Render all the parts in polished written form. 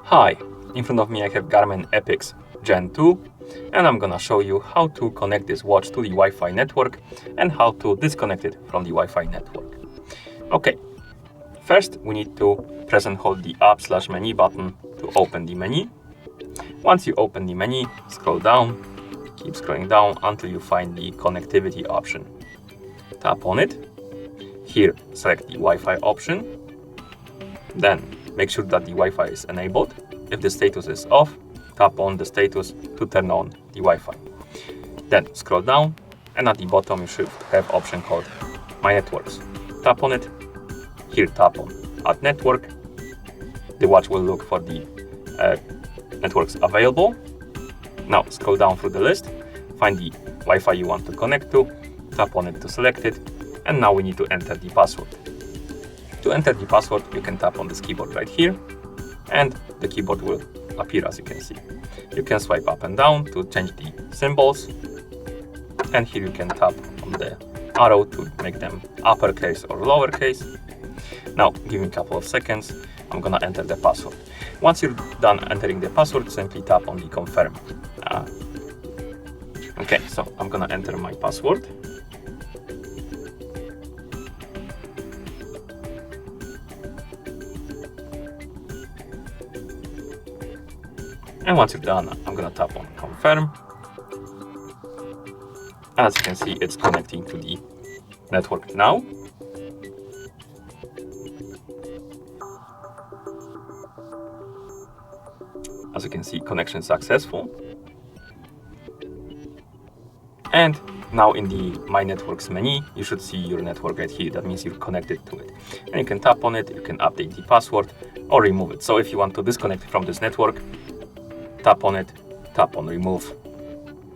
Hi, in front of me I have Garmin EPIX Gen 2, and I'm gonna show you how to connect this watch to the Wi-Fi network and how to disconnect it from the Wi-Fi network. Okay, first we need to press and hold the Up/Menu button to open the menu. Once you open the menu, scroll down, keep scrolling down until you find the connectivity option. Tap on it. Here, select the Wi-Fi option. Then make sure that the Wi-Fi is enabled. If the status is off, tap on the status to turn on the Wi-Fi. Then scroll down, and at the bottom you should have option called My Networks. Tap on it. Here tap on Add Network. The watch will look for the networks available. Now scroll down through the list, find the Wi-Fi you want to connect to, tap on it to select it, and now we need to enter the password. To enter the password, you can tap on this keyboard right here, and the keyboard will appear as you can see. You can swipe up and down to change the symbols, and here you can tap on the arrow to make them uppercase or lowercase. Now, give me a couple of seconds, I'm gonna enter the password. Once you're done entering the password, simply tap on the confirm. Okay, so I'm gonna enter my password. And once you're done, I'm gonna tap on confirm. And as you can see, it's connecting to the network now. As you can see, connection successful. And now in the My Networks menu, you should see your network right here. That means you're connected to it. And you can tap on it, you can update the password or remove it. So if you want to disconnect from this network, tap on it, tap on remove,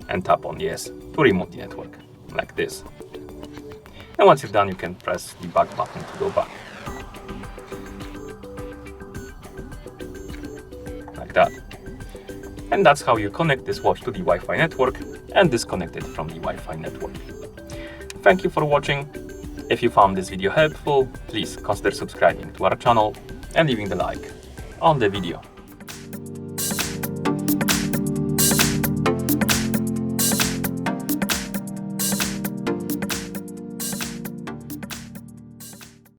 and tap on yes to remove the network, like this. And once you're done, you can press the back button to go back. Like that. And that's how you connect this watch to the Wi-Fi network and disconnect it from the Wi-Fi network. Thank you for watching. If you found this video helpful, please consider subscribing to our channel and leaving the like on the video.